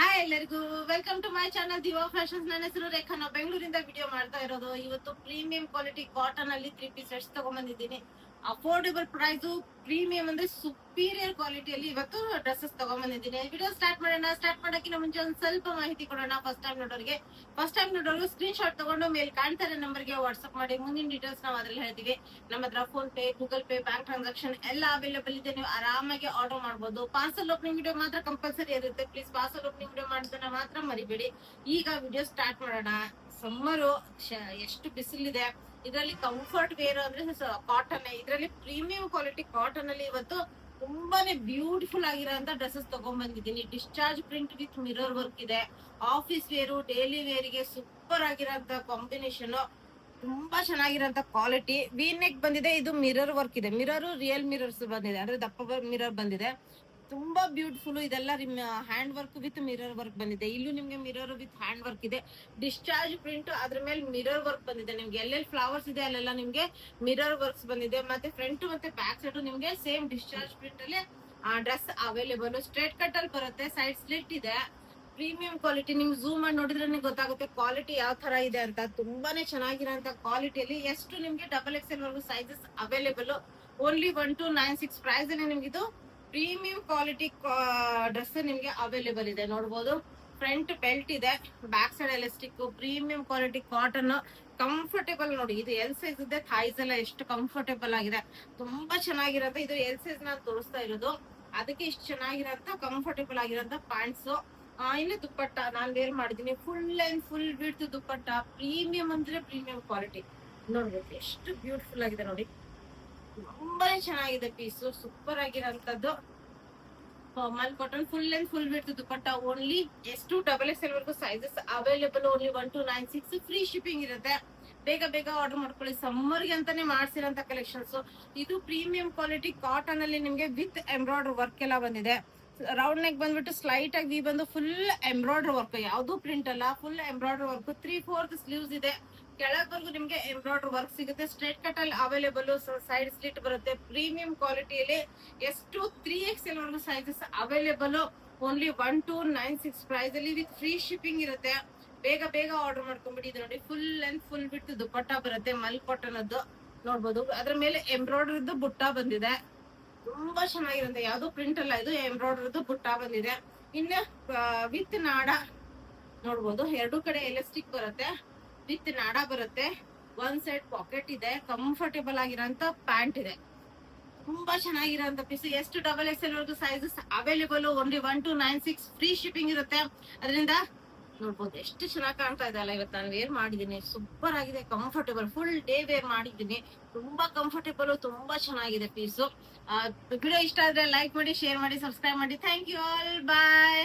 Hi ಎಲ್ಲರಿಗೂ welcome to my channel Diva fashions. ನನ್ನ ಹೆಸರು ರೇಖಾ. ನಾವು ಬೆಂಗಳೂರಿಂದ ವಿಡಿಯೋ ಮಾಡ್ತಾ ಇರೋದು. ಇವತ್ತು ಪ್ರೀಮಿಯಂ ಕ್ವಾಲಿಟಿ ಕಾಟನ್ ಅಲ್ಲಿ 3 ಪೀಸ್ ಸೆಟ್ಸ್ ತಗೊಂಡ್ಬಂದಿದ್ದೀನಿ. ಅಫೋರ್ಡಬಲ್ ಪ್ರೈಸ್, ಪ್ರೀಮಿಯಂ ಅಂದ್ರೆ ಸುಪೀರಿಯರ್ ಕ್ವಾಲಿಟಿಯಲ್ಲಿ ಇವತ್ತು ಡ್ರೆಸ್ಸಸ್ ತಗೊಂಡ್ಬಂದಿದ್ದೀನಿ. ವಿಡಿಯೋ ಸ್ಟಾರ್ಟ್ ಮಾಡೋಣ. ಸ್ಟಾರ್ಟ್ ಮಾಡೋಕ್ಕಿಂತ ಮುಂಚೆ ಒಂದು ಸ್ವಲ್ಪ ಮಾಹಿತಿ ಕೊಡೋಣ. ಫಸ್ಟ್ ಟೈಮ್ ನೋಡೋರು ಸ್ಕ್ರೀನ್ ಶಾಟ್ ತಗೊಂಡು ಮೇಲೆ ಕಾಣ್ತಾ ಇರೋ ನಂಬರ್ಗೆ ವಾಟ್ಸ್ಆಪ್ ಮಾಡಿ. ಮುಂದಿನ ಡೀಟೇಲ್ಸ್ ನಾವು ಅದ್ರಲ್ಲಿ ಹೇಳ್ತೀವಿ. ನಮ್ಮ ಹತ್ರ phone pay, Google pay, bank transaction ಎಲ್ಲ ಅವೈಲೇಬಲ್ ಇದೆ. ನೀವು ಆರಾಮಾಗಿ ಆರ್ಡರ್ ಮಾಡಬಹುದು. ಪಾರ್ಸಲ್ ಓಪನಿಂಗ್ ವಿಡಿಯೋ ಮಾತ್ರ ಕಂಪಲ್ಸರಿ ಇರುತ್ತೆ. ಪ್ಲೀಸ್ ಪಾರ್ಸಲ್ ಓಪನಿಂಗ್ ವಿಡಿಯೋ ಮಾಡೋದನ್ನ ಮಾತ್ರ ಮರಿಬೇಡಿ. ಈಗ ವಿಡಿಯೋ ಸ್ಟಾರ್ಟ್ ಮಾಡೋಣ. ಸಮ್ಮರು ಎಷ್ಟು ಬಿಸಿಲಿದೆ. ಇದರಲ್ಲಿ ಕಂಫರ್ಟ್ ವೇರ್ ಅಂದ್ರೆ ಕಾಟನ್. ಇದರಲ್ಲಿ ಪ್ರೀಮಿಯಂ ಕ್ವಾಲಿಟಿ ಕಾಟನ್ ಅಲ್ಲಿ ಇವತ್ತು ತುಂಬಾನೇ ಬ್ಯೂಟಿಫುಲ್ ಆಗಿರೋಂತ ಡ್ರೆಸ್ಸಸ್ ತಗೊಂಡ್ಬಂದಿದ್ದೀನಿ. Discharge print with mirror work ಇದೆ. ಆಫೀಸ್ ವೇರು, ಡೈಲಿ ವೇರ್ ಗೆ ಸೂಪರ್ ಆಗಿರೋಂತ ಕಾಂಬಿನೇಷನ್. ತುಂಬಾ ಚೆನ್ನಾಗಿರೋಂತ ಕ್ವಾಲಿಟಿ. ವಿ ನೆಕ್ ಬಂದಿದೆ. ಇದು ಮಿರರ್ ವರ್ಕ್ ಇದೆ. ಮಿರರ್ ರಿಯಲ್ ಮಿರರ್ಸ್ ಬಂದಿದೆ, ಅಂದ್ರೆ ದಪ್ಪ ಮಿರರ್ ಬಂದಿದೆ. ತುಂಬಾ ಬ್ಯೂಟಿಫುಲ್. ಇದೆಲ್ಲ hand work with mirror work ಬಂದಿದೆ. ಇಲ್ಲೂ ನಿಮ್ಗೆ ಮಿರರ್ ವಿತ್ ಹ್ಯಾಂಡ್ ವರ್ಕ್ ಇದೆ. ಡಿಸ್ಚಾರ್ಜ್ ಪ್ರಿಂಟ್, ಅದ್ರ ಮೇಲೆ ಮಿರರ್ ವರ್ಕ್ ಬಂದಿದೆ. ನಿಮ್ಗೆ ಎಲ್ಲೆಲ್ಲಿ ಫ್ಲವರ್ಸ್ ಇದೆ ಅಲ್ಲೆಲ್ಲ ನಿಮ್ಗೆ ಮಿರರ್ ವರ್ಕ್ಸ್ ಬಂದಿದೆ. ಮತ್ತೆ ಫ್ರಂಟ್ ಮತ್ತೆ ಬ್ಯಾಕ್ ಸೈಡ್ ನಿಮ್ಗೆ ಸೇಮ್ ಡಿಸ್ಚಾರ್ಜ್ ಪ್ರಿಂಟ್ ಅಲ್ಲಿ ಡ್ರೆಸ್ ಅವೈಲೇಬಲ್. ಸ್ಟ್ರೇಟ್ ಕಟ್ ಅಲ್ಲಿ ಬರುತ್ತೆ. ಸೈಡ್ ಸ್ಲಿಟ್ ಇದೆ. Premium quality. ನಿಮ್ಗೆ ಝೂಮ್ ಮಾಡಿ ನೋಡಿದ್ರೆ ಗೊತ್ತಾಗುತ್ತೆ ಕ್ವಾಲಿಟಿ ಯಾವ ತರ ಇದೆ ಅಂತ. ತುಂಬಾನೇ ಚೆನ್ನಾಗಿರೋಂತ ಕ್ವಾಲಿಟಿಯಲ್ಲಿ ಎಷ್ಟು ನಿಮ್ಗೆ XXL ವರ್ಗು ಸೈಜಸ್ ಅವೈಲೇಬಲ್. ಓನ್ಲಿ 1296 ಪ್ರೈಸ್ ಅಲ್ಲಿ ನಿಮ್ಗೆ ಇದು ಪ್ರೀಮಿಯಂ ಕ್ವಾಲಿಟಿ ಡ್ರೆಸ್ ನಿಮ್ಗೆ ಅವೈಲೇಬಲ್ ಇದೆ. ನೋಡಬಹುದು. ಫ್ರಂಟ್ ಬೆಲ್ಟ್ ಇದೆ, back side elastic. Premium quality cotton, comfortable. ನೋಡಿ, ಇದು ಎಲ್ ಸೈಜ್ ಇದೆ. ಥೈಸ್ ಎಲ್ಲ ಎಷ್ಟು ಕಂಫರ್ಟೇಬಲ್ ಆಗಿದೆ. ತುಂಬಾ ಚೆನ್ನಾಗಿರುತ್ತೆ. ಇದು ಎಲ್ ಸೈಜ್ ನಾನು ತೋರಿಸ್ತಾ ಇರೋದು. ಅದಕ್ಕೆ ಇಷ್ಟು ಚೆನ್ನಾಗಿರಂತ ಕಂಫರ್ಟೇಬಲ್ ಆಗಿರೋಂತ ಪ್ಯಾಂಟ್ಸ್. ಇನ್ನು ದುಪ್ಪಟ್ಟ ನಾನ್ ವೇರ್ ಮಾಡಿದೀನಿ. Full and full width dupatta. Premium ಅಂದ್ರೆ ಪ್ರೀಮಿಯಂ ಕ್ವಾಲಿಟಿ. ನೋಡ್ಬೇಕು ಎಷ್ಟು ಬ್ಯೂಟಿಫುಲ್ ಆಗಿದೆ. ನೋಡಿ, ತುಂಬಾನೇ ಚೆನ್ನಾಗಿದೆ ಪೀಸು. ಸೂಪರ್ ಆಗಿರೋಂಥದ್ದು. Mul cotton full and full width dupatta. Only ಎಷ್ಟು XXL ವರ್ಗು sizes available. Only 1296. Free shipping ಇರುತ್ತೆ. ಬೇಗ ಬೇಗ ಆರ್ಡರ್ ಮಾಡ್ಕೊಳ್ಳಿ. ಸಮ್ಮರ್ಗೆ ಅಂತಾನೆ ಮಾಡ್ಸಿರೋಂತ ಕಲೆಕ್ಷನ್ಸ್. ಇದು ಪ್ರೀಮಿಯಂ ಕ್ವಾಲಿಟಿ ಕಾಟನ್ ಅಲ್ಲಿ ನಿಮ್ಗೆ ವಿತ್ ಎಂಬ್ರಾಯ್ಡರ್ ವರ್ಕ್ ಎಲ್ಲ ಬಂದಿದೆ. ರೌಂಡ್ ನೆಕ್ ಬಂದ್ಬಿಟ್ಟು ಸ್ಲೈಟ್ ಆಗಿ ಬಂದು ಫುಲ್ ಎಂಬ್ರಾಯ್ಡರ್ ವರ್ಕ್. ಯಾವ್ದು ಪ್ರಿಂಟ್ ಅಲ್ಲ, ಫುಲ್ ಎಂಬ್ರಾಯ್ಡರ್ ವರ್ಕ್. 3/4 ಸ್ಲೀವ್ಸ್ ಇದೆ. ಕೆಳಗವರೆಗೂ ನಿಮ್ಗೆ ಎಂಬ್ರಾಯ್ಡರ್ ವರ್ಕ್ ಸಿಗುತ್ತೆ. ಸ್ಟ್ರೇಟ್ ಕಟ್ ಅಲ್ಲಿ ಅವೈಲೇಬಲ್. ಸೈಡ್ ಸ್ಲಿಟ್ ಬರುತ್ತೆ. ಪ್ರೀಮಿಯಂ ಕ್ವಾಲಿಟಿಯಲ್ಲಿ ಎಷ್ಟು 3XL ವರ್ಗು ಸೈಜಸ್ ಅವೈಲೇಬಲ್. ಓನ್ಲಿ 1296 ಪ್ರೈಸ್ ಅಲ್ಲಿ ವಿತ್ ಫ್ರೀ ಶಿಪ್ಪಿಂಗ್ ಇರುತ್ತೆ. ಬೇಗ ಬೇಗ ಆರ್ಡರ್ ಮಾಡ್ಕೊಂಡ್ಬಿಡಿ. ಇದು ನೋಡಿ, ಫುಲ್ ಅಂಡ್ ಫುಲ್ ಬಿಟ್ಟು ದುಪ್ಪಟ್ಟ ಬರುತ್ತೆ. ಮಲ್ ಕಾಟನ್ ಅದ್ದು ನೋಡ್ಬೋದು. ಅದ್ರ ಮೇಲೆ ಎಂಬ್ರಾಯ್ಡರ್ ಬುಟ್ಟ ಬಂದಿದೆ. ತುಂಬಾ ಚೆನ್ನಾಗಿರುತ್ತೆ. ಯಾವ್ದು ಪ್ರಿಂಟ್ ಅಲ್ಲ, ಇದು ಎಂಬ್ರಾಯ್ಡರ್ ಬುಟ್ಟ ಬಂದಿದೆ. ಇನ್ನು ವಿತ್ ನಾಡ ನೋಡ್ಬೋದು. ಎರಡು ಕಡೆ ಎಲಾಸ್ಟಿಕ್ ಬರುತ್ತೆ. ವಿತ್ ನಾಡ ಬರುತ್ತೆ. ಒಂದ್ ಸೈಡ್ ಪಾಕೆಟ್ ಇದೆ. ಕಂಫರ್ಟೇಬಲ್ ಆಗಿರೋಂತ ಪ್ಯಾಂಟ್ ಇದೆ. ತುಂಬಾ ಚೆನ್ನಾಗಿರೋಂತ ಪೀಸ್. ಎಷ್ಟು XXL ವರ್ಗು sizes available. Only 1296. Free shipping ಇರುತ್ತೆ. ಅದರಿಂದ ನೋಡ್ಬೋದು ಎಷ್ಟು ಚೆನ್ನಾಗಿ ಕಾಣ್ತಾ ಇದೆ ಅಲ್ಲ. ಇವತ್ತು ನಾನು ವೇರ್ ಮಾಡಿದೀನಿ. ಸೂಪರ್ ಆಗಿದೆ. ಕಂಫರ್ಟೇಬಲ್. ಫುಲ್ ಡೇ ವೇರ್ ಮಾಡಿದ್ದೀನಿ. ತುಂಬಾ ಕಂಫರ್ಟೇಬಲ್. ತುಂಬಾ ಚೆನ್ನಾಗಿದೆ ಪೀಸು. ವಿಡಿಯೋ ಇಷ್ಟ ಆದ್ರೆ ಲೈಕ್ ಮಾಡಿ, ಶೇರ್ ಮಾಡಿ, ಸಬ್ಸ್ಕ್ರೈಬ್ ಮಾಡಿ. Thank you all. ಬಾಯ್.